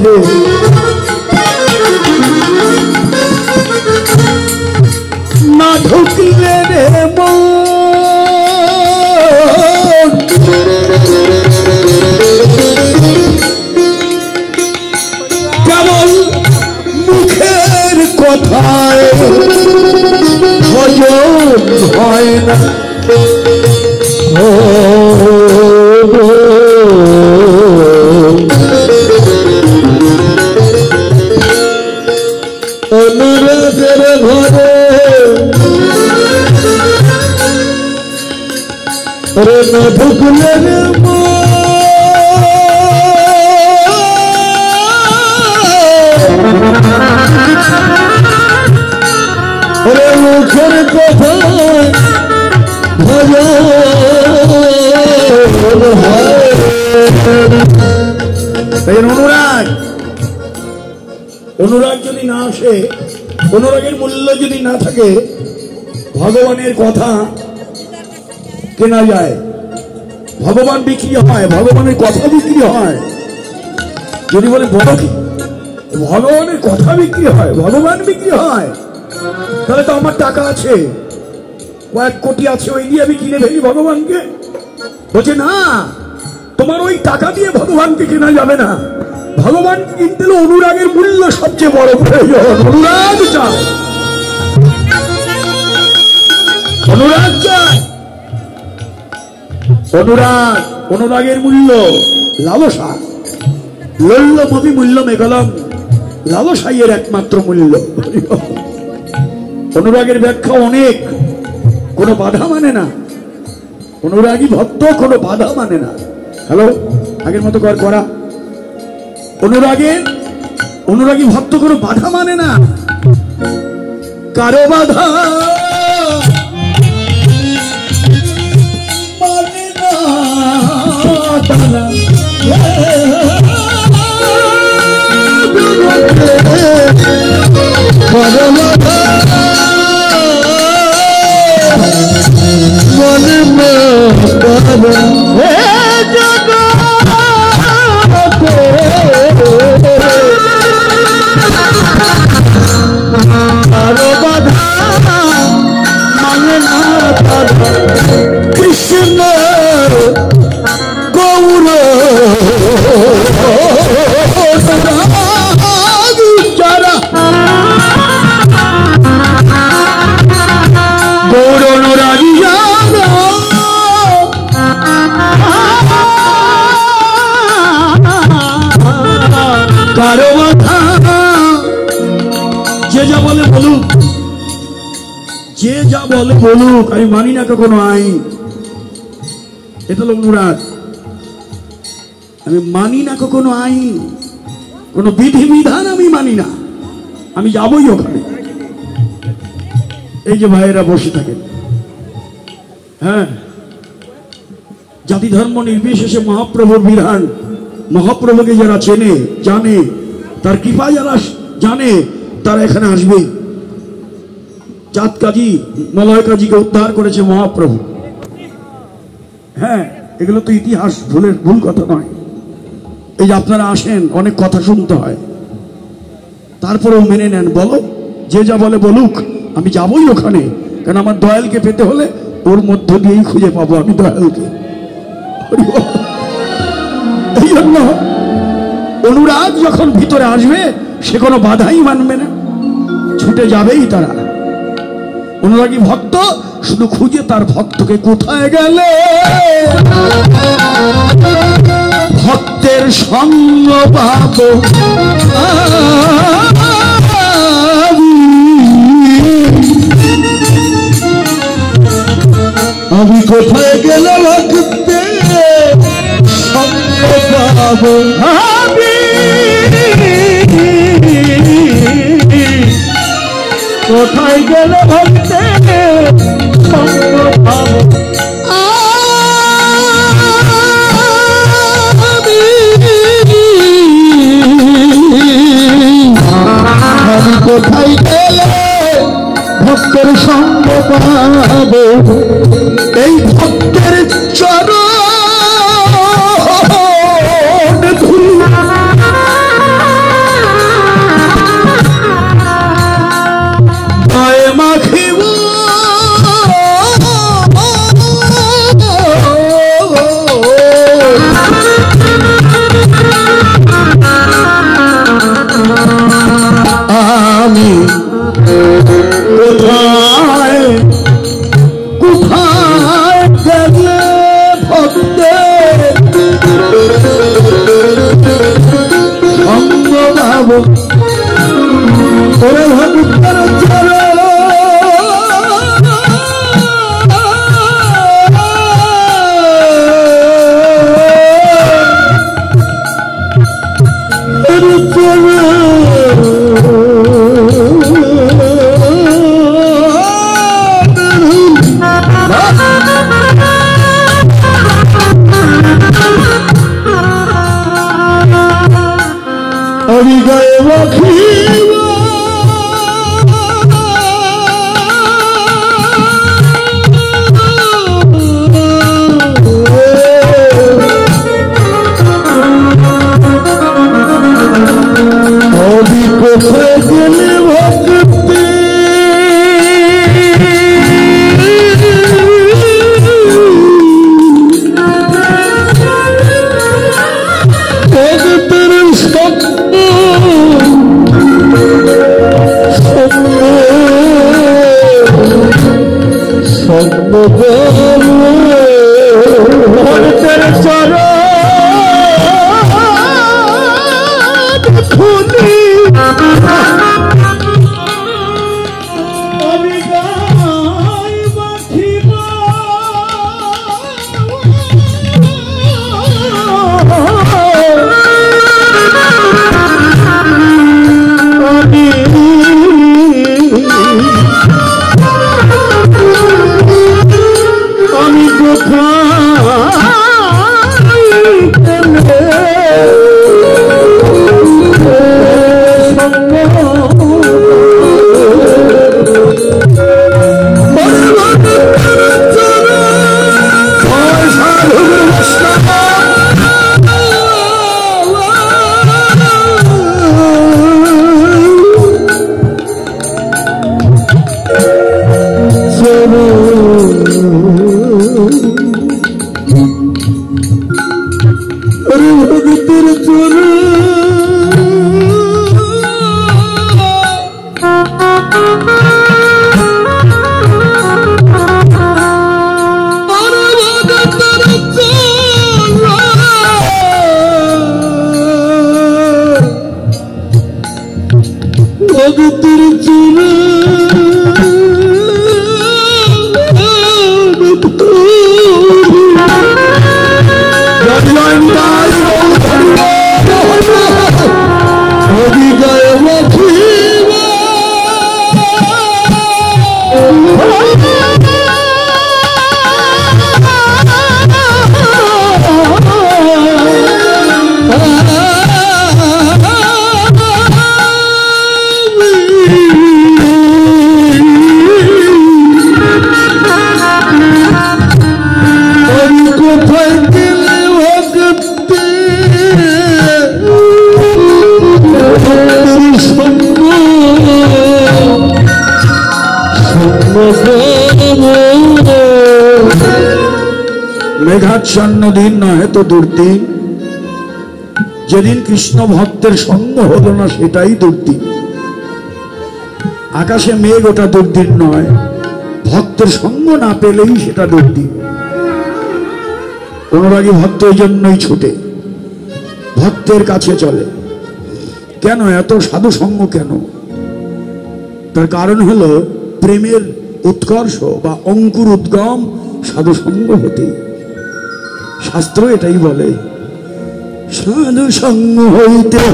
ভজে না ঢুকলে রে কেবল মুখের কথায় ভজন হয় না অনুরাগের ঘরে রে না ঢুকলে রে রে মুখের কথায় ভজন হয়। অনুরাগ অনুরাগ যদি না আসে, অনুরাগের মূল্য যদি না থাকে, ভগবানের কথা কেনা যায়, ভগবান বিক্রি হয়, ভগবানের কথা বিক্রি হয়। যদি বলে বড় কি ভগবানের কথা বিক্রি হয়, ভগবান বিক্রি হয়, তাহলে তো আমার টাকা আছে, কয়েক কোটি আছে, ওই দিয়ে আমি কিনে ফেলি ভগবানকে। বলছে না, তোমার ওই টাকা দিয়ে ভগবানকে কেনা যাবে না। ভগবান কিনতে হলে অনুরাগের মূল্য সবচেয়ে বড় প্রয়োজন। অনুরাগ চায়, অনুরাগ চায়, অনুরাগ, অনুরাগের মূল্য লালসা। লল্লমপি মূল্য মেঘলম, লালসাই এর একমাত্র মূল্য। অনুরাগের ব্যাখ্যা অনেক, কোনো বাধা মানে না। অনুরাগী ভক্ত কোনো বাধা মানে না। হ্যালো, আগের মতো করা। অনুরাগী ভক্ত কোনো বাধা মানে না, কারো বাধা মানে না। কৃষ্ণ গৌর গৌর অনুরাগী কারো কথা যে যা বলে বলুক, যে যা বলে বলুক, আমি মানি না কখনো আইন। এটা হলো অনুরাগ। আমি মানি না কখনো আইন, কোনো বিধিবিধান আমি মানি না, আমি যাবই ওখানে। এই যে ভাইয়েরা বসে থাকেন, হ্যাঁ, জাতি ধর্ম নির্বিশেষে মহাপ্রভুর বিধান, মহাপ্রভুকে যারা চেনে জানে, তার কৃপা যারা জানে, তারা এখানে আসবে। চাঁদ কাজী, মলয় কাজীকে উদ্ধার করেছে মহাপ্রভু। হ্যাঁ, এগুলো তো ইতিহাস, ভুল কথা নয়। এই যে আপনারা আসেন, অনেক কথা শুনতে হয়, তারপরেও মেনে নেন। বলো, যে যা বলে বলুক, আমি যাবই ওখানে। কারণ আমার দয়ালকে পেতে হলে ওর মধ্য দিয়েই খুঁজে পাবো আমি দয়ালকে। এই জন্য অনুরাগ যখন ভিতরে আসবে, সে কোনো বাধাই মানবে না, ছুটে যাবেই তারা। অনুরাগী ভক্ত শুধু খুঁজে তার ভক্তকে কোথায় গেলে ভক্তের সঙ্গ পাবো, আমি কোথায় গেলে ভক্তের সঙ্গ পাবো, কোথায় গেলে ভক্তের সঙ্গ পাবো। আমি কোথায় গেলে ভক্তের সঙ্গ পাবো, এই ভক্তের চরণ ধুলি ওরে ভক্তের চরণ মেঘাচ্ছন্ন দিন নয় তো দুর্দিন, যেদিন কৃষ্ণ ভক্তের সঙ্গ হলো না সেটাই দুর্দিন। আকাশে মেঘ ওটা দুর্দিন নয়, ভক্তের সঙ্গ না পেলেই সেটা দুর্দিন। অনুরাগী ভক্ত এই জন্যই ছুটে, ভক্তের কাছে চলে। কেন এত সাধু সঙ্গ কেন? তার কারণ হলো প্রেমের উৎকর্ষ বা অঙ্কুর উদ্গম সাধু সঙ্গ হতেই। শাস্ত্র এটাই বলে, সাধু সঙ্গ হইতে